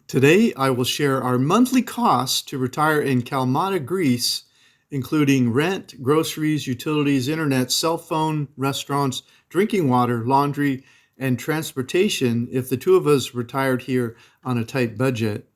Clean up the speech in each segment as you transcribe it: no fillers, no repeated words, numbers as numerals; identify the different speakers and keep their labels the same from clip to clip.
Speaker 1: Today, I will share our monthly costs to retire in Kalamata, Greece, including rent, groceries, utilities, internet, cell phone, restaurants, drinking water, laundry, and transportation if the two of us retired here on a tight budget.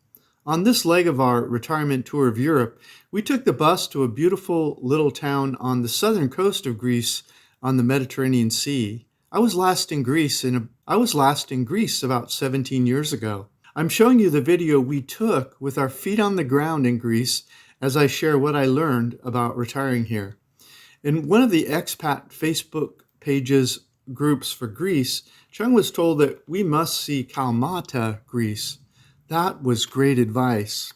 Speaker 1: On this leg of our retirement tour of Europe, we took the bus to a beautiful little town on the southern coast of Greece on the Mediterranean Sea. I was last in Greece about 17 years ago. I'm showing you the video we took with our feet on the ground in Greece as I share what I learned about retiring here. In one of the expat Facebook pages groups for Greece, Chung was told that we must see Kalamata Greece. That was great advice.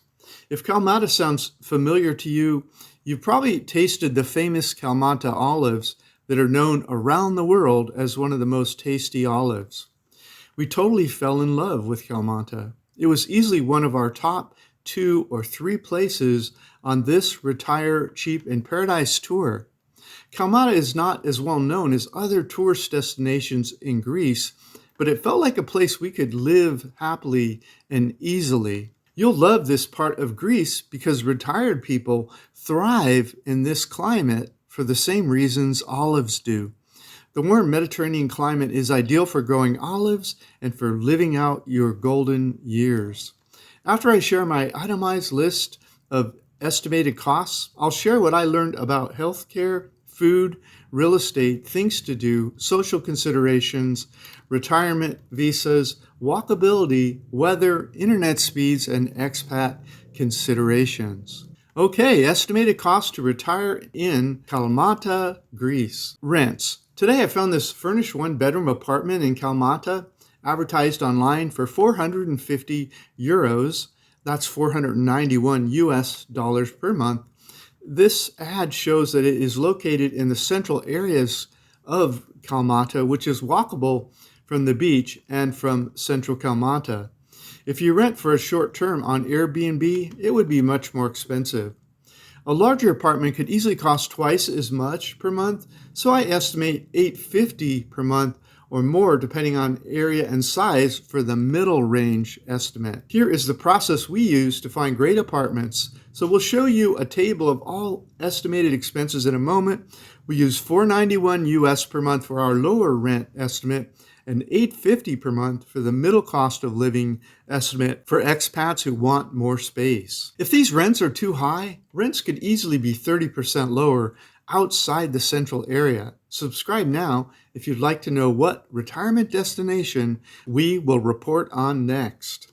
Speaker 1: If Kalamata sounds familiar to you, you've probably tasted the famous Kalamata olives that are known around the world as one of the most tasty olives. We totally fell in love with Kalamata. It was easily one of our top 2 or 3 places on this Retire Cheap in Paradise tour. Kalamata is not as well known as other tourist destinations in Greece, but it felt like a place we could live happily and easily. You'll love this part of Greece because retired people thrive in this climate for the same reasons olives do. The warm Mediterranean climate is ideal for growing olives and for living out your golden years. After I share my itemized list of estimated costs, I'll share what I learned about healthcare, food, real estate, things to do, social considerations, retirement visas, walkability, weather, internet speeds, and expat considerations. Okay, estimated cost to retire in Kalamata, Greece. Rents. Today I found this furnished 1-bedroom apartment in Kalamata, advertised online for 450 euros. That's $491 per month. This ad shows that it is located in the central areas of Kalamata, which is walkable from the beach and from central Kalamata. If you rent for a short term on Airbnb, it would be much more expensive. A larger apartment could easily cost twice as much per month, so I estimate $850 per month or more depending on area and size for the middle range estimate. Here is the process we use to find great apartments. So we'll show you a table of all estimated expenses in a moment. We use $491 per month for our lower rent estimate and $850 per month for the middle cost of living estimate for expats who want more space. If these rents are too high, rents could easily be 30% lower outside the central area. Subscribe now if you'd like to know what retirement destination we will report on next.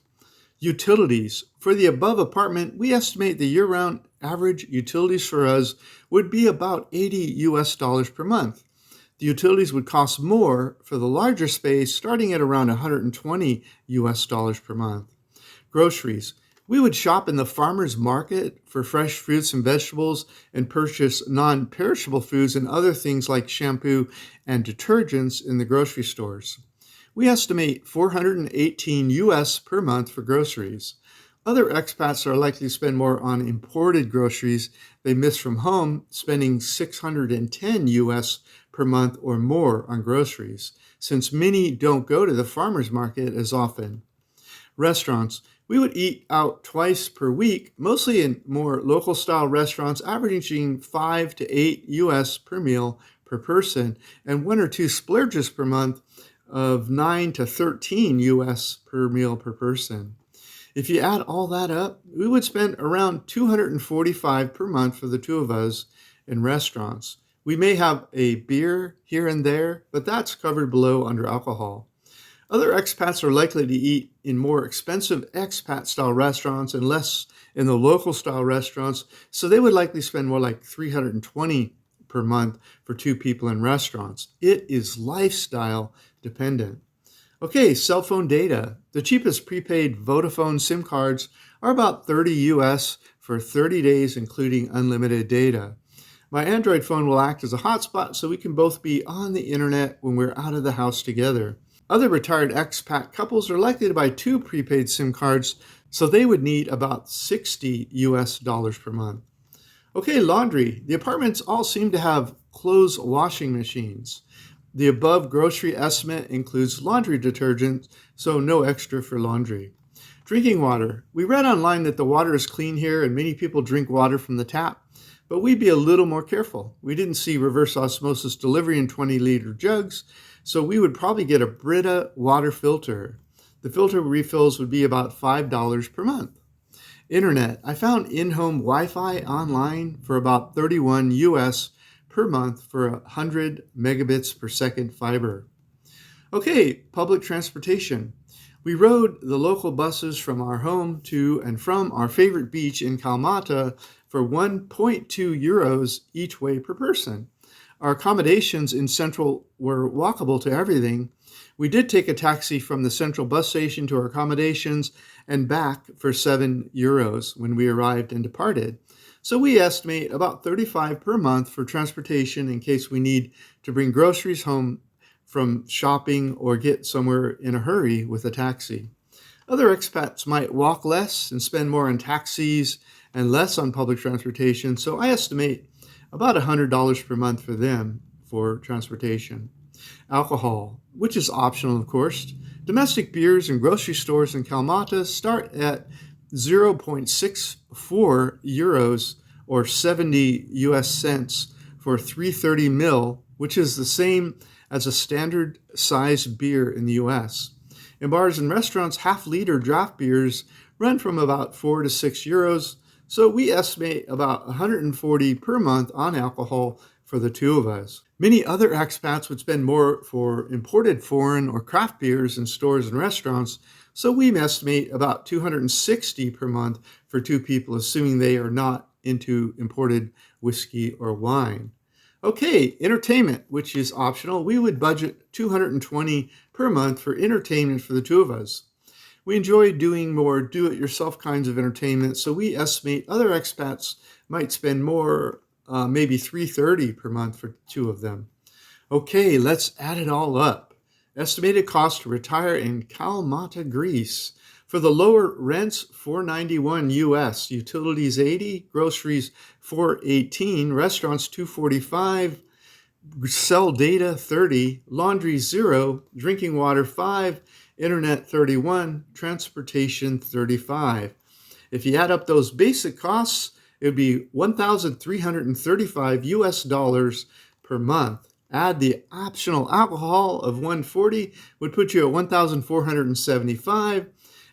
Speaker 1: Utilities. For the above apartment, we estimate the year-round average utilities for us would be about $80 per month. The utilities would cost more for the larger space, starting at around $120 per month. Groceries. We would shop in the farmer's market for fresh fruits and vegetables and purchase non-perishable foods and other things like shampoo and detergents in the grocery stores. We estimate $418 per month for groceries. Other expats are likely to spend more on imported groceries they miss from home, spending $610 per month or more on groceries, since many don't go to the farmer's market as often. Restaurants. We would eat out twice per week, mostly in more local-style restaurants, averaging $5 to $8 per meal per person, and 1 or 2 splurges per month of $9 to $13 per meal per person. If you add all that up, we would spend around $245 per month for the two of us in restaurants. We may have a beer here and there, but that's covered below under alcohol. Other expats are likely to eat in more expensive expat-style restaurants and less in the local-style restaurants, so they would likely spend more like $320 per month for 2 people in restaurants. It is lifestyle dependent. Okay, cell phone data. The cheapest prepaid Vodafone SIM cards are about $30 for 30 days, including unlimited data. My Android phone will act as a hotspot so we can both be on the internet when we're out of the house together. Other retired expat couples are likely to buy 2 prepaid SIM cards, so they would need about $60 per month. Okay, laundry. The apartments all seem to have clothes washing machines. The above grocery estimate includes laundry detergent, so no extra for laundry. Drinking water. We read online that the water is clean here and many people drink water from the tap, but we'd be a little more careful. We didn't see reverse osmosis delivery in 20-liter jugs, so we would probably get a Brita water filter. The filter refills would be about $5 per month. Internet. I found in-home Wi-Fi online for about $31 US per month for 100 megabits per second fiber. Okay, public transportation. We rode the local buses from our home to and from our favorite beach in Kalamata for 1.2 euros each way per person. Our accommodations in Central were walkable to everything. We did take a taxi from the Central bus station to our accommodations and back for 7 euros when we arrived and departed. So we estimate about $35 per month for transportation in case we need to bring groceries home from shopping or get somewhere in a hurry with a taxi. Other expats might walk less and spend more on taxis and less on public transportation, so I estimate about $100 per month for them for transportation. Alcohol, which is optional, of course. Domestic beers in grocery stores in Kalamata start at 0.64 euros or 70 US cents for 330 ml, which is the same as a standard size beer in the US. In bars and restaurants, half-liter draft beers run from about 4 to 6 euros, so we estimate about 140 per month on alcohol for the two of us. Many other expats would spend more for imported foreign or craft beers in stores and restaurants, so we estimate about 260 per month for two people, assuming they are not into imported whiskey or wine. Okay, entertainment, which is optional. We would budget 220 per month for entertainment for the two of us. We enjoy doing more do-it-yourself kinds of entertainment, so we estimate other expats might spend more, maybe $330 per month for two of them. Okay, let's add it all up. Estimated cost to retire in Kalamata, Greece. For the lower, rents $491 US, utilities $80, groceries $418, restaurants $245, cell data $30, laundry $0, drinking water $5, internet $31, transportation $35. If you add up those basic costs, it would be $1,335 US dollars per month. Add the optional alcohol of $140 would put you at $1,475.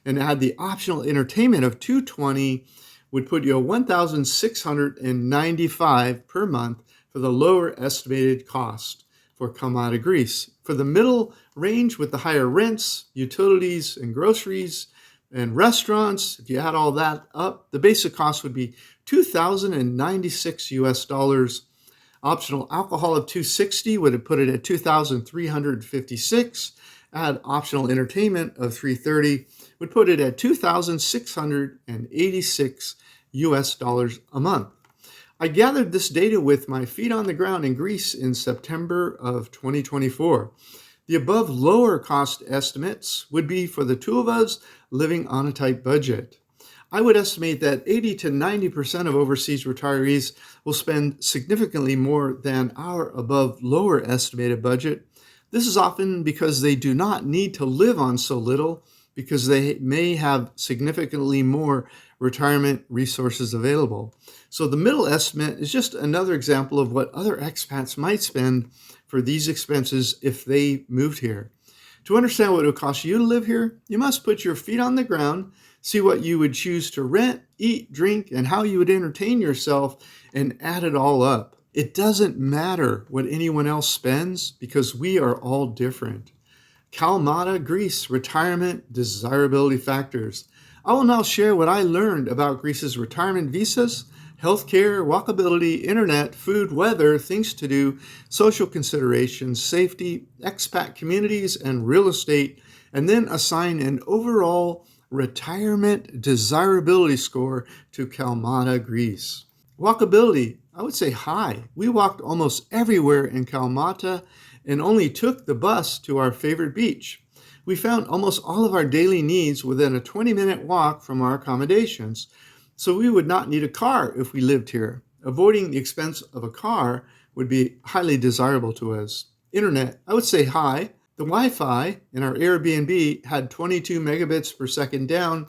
Speaker 1: And add the optional entertainment of $220 would put you at $1,695 per month for the lower estimated cost for Kalamata, Greece. For the middle range with the higher rents, utilities, and groceries, and restaurants, if you add all that up, the basic cost would be $2,096 US dollars. Optional alcohol of $260 would have put it at $2,356. Add optional entertainment of $330 would put it at $2,686 US dollars a month. I gathered this data with my feet on the ground in Greece in September of 2024. The above lower cost estimates would be for the two of us living on a tight budget. I would estimate that 80 to 90% of overseas retirees will spend significantly more than our above lower estimated budget. This is often because they do not need to live on so little, because they may have significantly more retirement resources available. So the middle estimate is just another example of what other expats might spend for these expenses if they moved here. To understand what it would cost you to live here, you must put your feet on the ground, see what you would choose to rent, eat, drink, and how you would entertain yourself, and add it all up. It doesn't matter what anyone else spends because we are all different. Kalamata, Greece, retirement, desirability factors. I will now share what I learned about Greece's retirement visas, healthcare, walkability, internet, food, weather, things to do, social considerations, safety, expat communities, and real estate, and then assign an overall retirement desirability score to Kalamata, Greece. Walkability, I would say high. We walked almost everywhere in Kalamata and only took the bus to our favorite beach. We found almost all of our daily needs within a 20-minute walk from our accommodations, so we would not need a car if we lived here. Avoiding the expense of a car would be highly desirable to us. Internet, I would say high. The Wi-Fi in our Airbnb had 22 megabits per second down,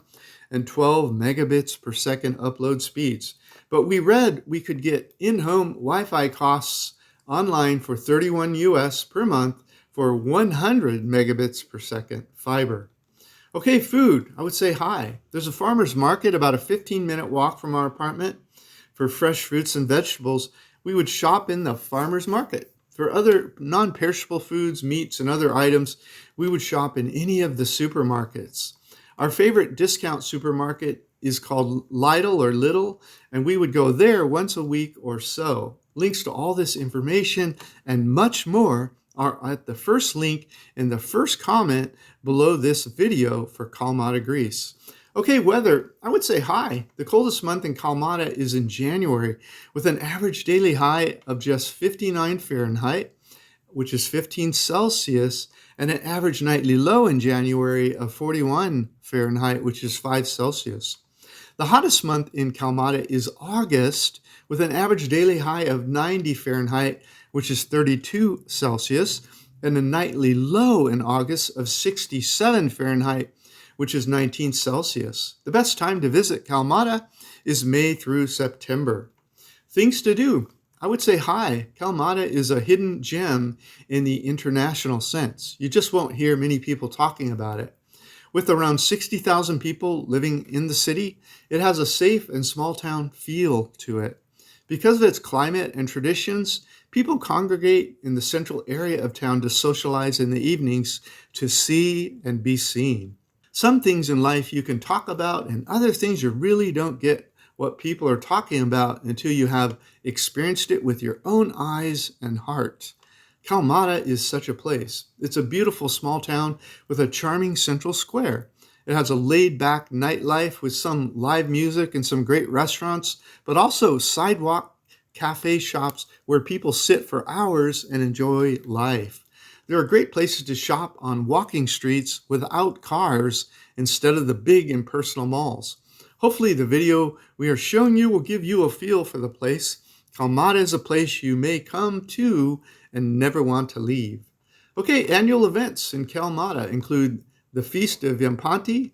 Speaker 1: and 12 megabits per second upload speeds. But we read we could get in-home Wi-Fi costs online for $31 US per month for 100 megabits per second fiber. Okay, food, I would say hi. There's a farmer's market about a 15-minute walk from our apartment. For fresh fruits and vegetables, we would shop in the farmer's market. For other non-perishable foods, meats, and other items, we would shop in any of the supermarkets. Our favorite discount supermarket is called Lidl or Lidl, and we would go there once a week or so. Links to all this information and much more are at the first link in the first comment below this video for Kalamata Greece. Okay, weather, I would say hi. The coldest month in Kalamata is in January with an average daily high of just 59 Fahrenheit, which is 15 Celsius, and an average nightly low in January of 41 Fahrenheit, which is 5 Celsius. The hottest month in Kalamata is August with an average daily high of 90 Fahrenheit, which is 32 Celsius, and a nightly low in August of 67 Fahrenheit, which is 19 Celsius. The best time to visit Kalamata is May through September. Things to do. I would say hi. Kalamata is a hidden gem in the international sense. You just won't hear many people talking about it. With around 60,000 people living in the city, it has a safe and small town feel to it. Because of its climate and traditions, people congregate in the central area of town to socialize in the evenings to see and be seen. Some things in life you can talk about, and other things you really don't get what people are talking about until you have experienced it with your own eyes and heart. Kalamata is such a place. It's a beautiful small town with a charming central square. It has a laid-back nightlife with some live music and some great restaurants, but also sidewalk cafe shops where people sit for hours and enjoy life. There are great places to shop on walking streets without cars instead of the big impersonal malls. Hopefully the video we are showing you will give you a feel for the place. Kalamata is a place you may come to and never want to leave. Okay, annual events in Kalamata include the Feast of Yampati,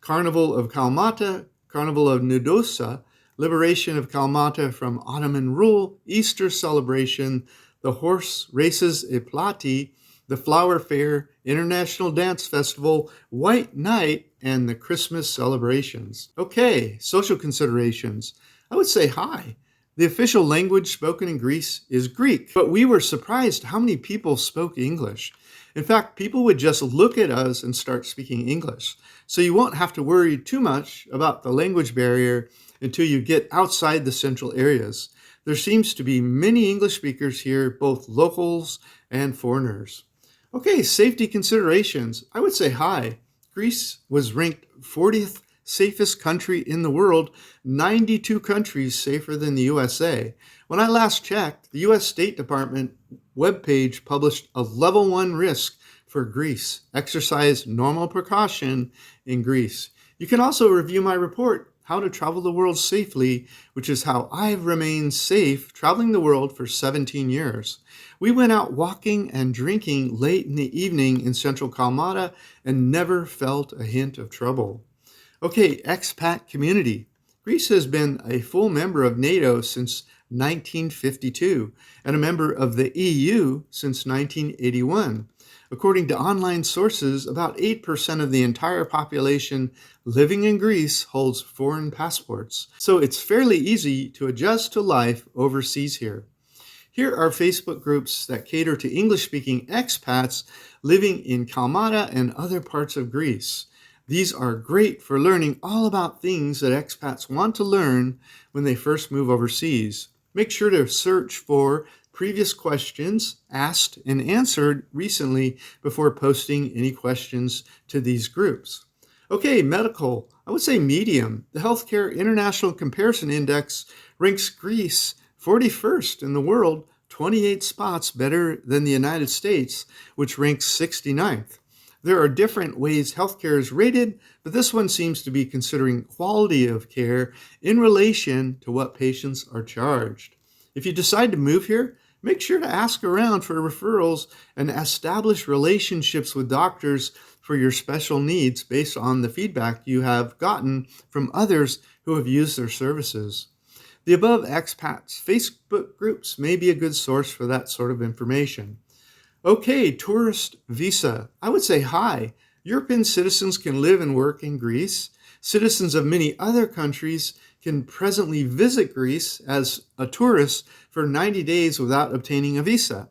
Speaker 1: Carnival of Kalamata, Carnival of Nudosa, Liberation of Kalamata from Ottoman rule, Easter celebration, the horse races 𝗵'lati, the Flower Fair, International Dance Festival, White Night, and the Christmas celebrations. Okay, social considerations. I would say hi. The official language spoken in Greece is Greek, but we were surprised how many people spoke English. In fact, people would just look at us and start speaking English. So you won't have to worry too much about the language barrier until you get outside the central areas. There seems to be many English speakers here, both locals and foreigners. Okay, safety considerations. I would say hi. Greece was ranked 40th safest country in the world, 92 countries safer than the USA. When I last checked, the US State Department webpage published a level 1 risk for Greece. Exercise normal precaution in Greece. You can also review my report, How to Travel the World Safely, which is how I've remained safe traveling the world for 17 years. We went out walking and drinking late in the evening in central Kalamata and never felt a hint of trouble. Okay, expat community. Greece has been a full member of NATO since 1952 and a member of the EU since 1981. According to online sources, about 8% of the entire population living in Greece holds foreign passports. So it's fairly easy to adjust to life overseas here. Here are Facebook groups that cater to English-speaking expats living in Kalamata and other parts of Greece. These are great for learning all about things that expats want to learn when they first move overseas. Make sure to search for previous questions asked and answered recently before posting any questions to these groups. Okay, medical. I would say medium. The Healthcare International Comparison Index ranks Greece 41st in the world, 28 spots better than the United States, which ranks 69th. There are different ways healthcare is rated, but this one seems to be considering quality of care in relation to what patients are charged. If you decide to move here, make sure to ask around for referrals and establish relationships with doctors for your special needs based on the feedback you have gotten from others who have used their services. The above expats Facebook groups may be a good source for that sort of information. Okay, tourist visa. I would say hi. European citizens can live and work in Greece. Citizens of many other countries can presently visit Greece as a tourist for 90 days without obtaining a visa.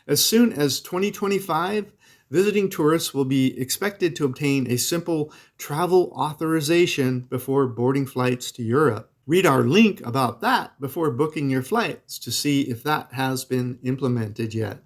Speaker 1: As soon as 2025, visiting tourists will be expected to obtain a simple travel authorization before boarding flights to Europe. Read our link about that before booking your flights to see if that has been implemented yet.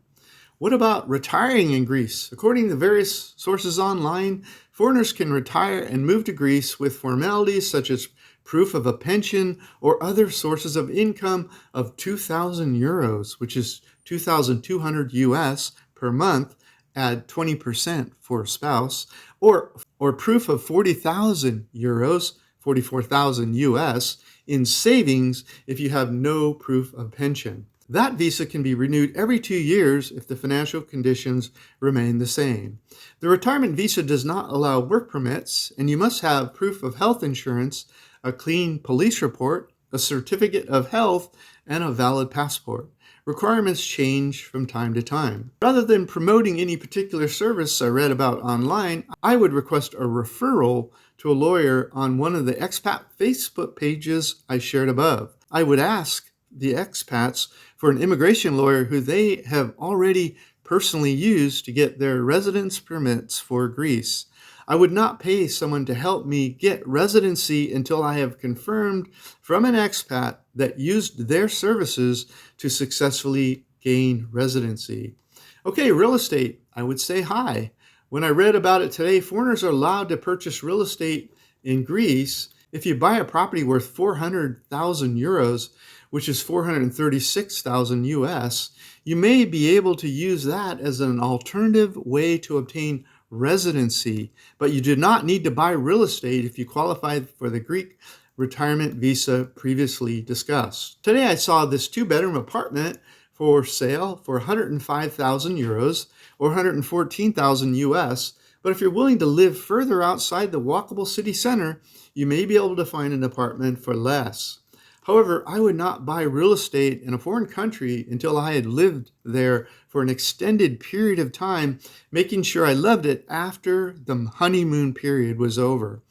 Speaker 1: What about retiring in Greece? According to various sources online, foreigners can retire and move to Greece with formalities such as proof of a pension or other sources of income of 2,000 euros, which is 2,200 US per month, add 20% for a spouse, or proof of 40,000 euros, 44,000 US, in savings if you have no proof of pension. That visa can be renewed every 2 years if the financial conditions remain the same. The retirement visa does not allow work permits, and you must have proof of health insurance, a clean police report, a certificate of health, and a valid passport. Requirements change from time to time. Rather than promoting any particular service I read about online, I would request a referral to a lawyer on one of the expat Facebook pages I shared above. I would ask the expats for an immigration lawyer who they have already personally used to get their residence permits for Greece. I would not pay someone to help me get residency until I have confirmed from an expat that used their services to successfully gain residency. Okay, real estate, I would say hi. When I read about it today, foreigners are allowed to purchase real estate in Greece. If you buy a property worth 400,000 euros, which is 436,000 US, you may be able to use that as an alternative way to obtain residency, but you do not need to buy real estate if you qualify for the Greek retirement visa previously discussed. Today I saw this 2-bedroom apartment for sale for 105,000 euros or 114,000 US, but if you're willing to live further outside the walkable city center, you may be able to find an apartment for less. However, I would not buy real estate in a foreign country until I had lived there for an extended period of time, making sure I loved it after the honeymoon period was over.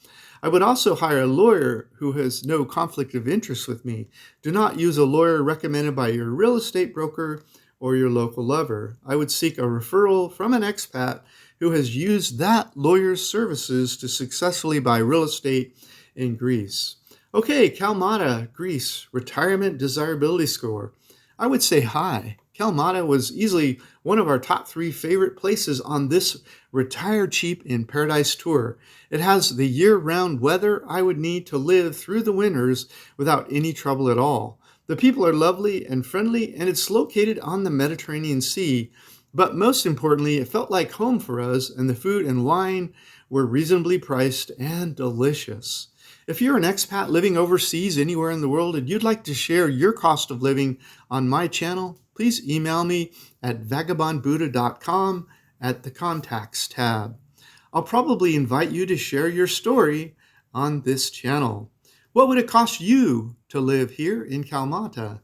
Speaker 1: I would also hire a lawyer who has no conflict of interest with me. Do not use a lawyer recommended by your real estate broker or your local lover. I would seek a referral from an expat who has used that lawyer's services to successfully buy real estate in Greece. Okay, Kalamata Greece retirement desirability score. I would say hi. Kalamata was easily one of our top 3 favorite places on this Retire Cheap in Paradise tour. It has the year-round weather I would need to live through the winters without any trouble at all. The people are lovely and friendly, and it's located on the Mediterranean Sea. But most importantly, it felt like home for us, and the food and wine were reasonably priced and delicious. If you're an expat living overseas anywhere in the world and you'd like to share your cost of living on my channel, please email me at vagabondbuddha.com at the Contacts tab. I'll probably invite you to share your story on this channel. What would it cost you to live here in Kalamata?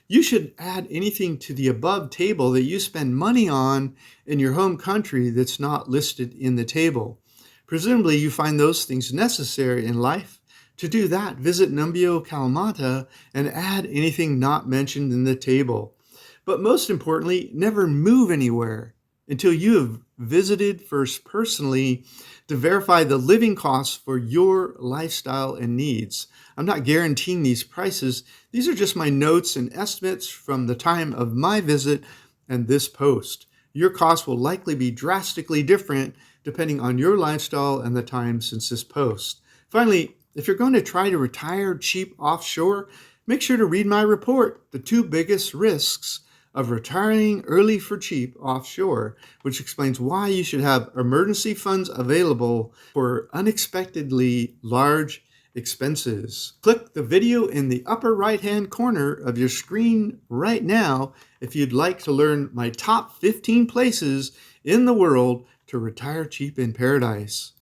Speaker 1: You should add anything to the above table that you spend money on in your home country that's not listed in the table. Presumably, you find those things necessary in life. To do that, visit Numbeo Kalamata and add anything not mentioned in the table. But most importantly, never move anywhere until you have visited first personally to verify the living costs for your lifestyle and needs. I'm not guaranteeing these prices. These are just my notes and estimates from the time of my visit and this post. Your costs will likely be drastically different depending on your lifestyle and the time since this post. Finally, if you're going to try to retire cheap offshore, make sure to read my report, The 2 Biggest Risks of Retiring Early for Cheap Offshore, which explains why you should have emergency funds available for unexpectedly large expenses. Click the video in the upper right-hand corner of your screen right now if you'd like to learn my top 15 places in the world
Speaker 2: to retire cheap in paradise.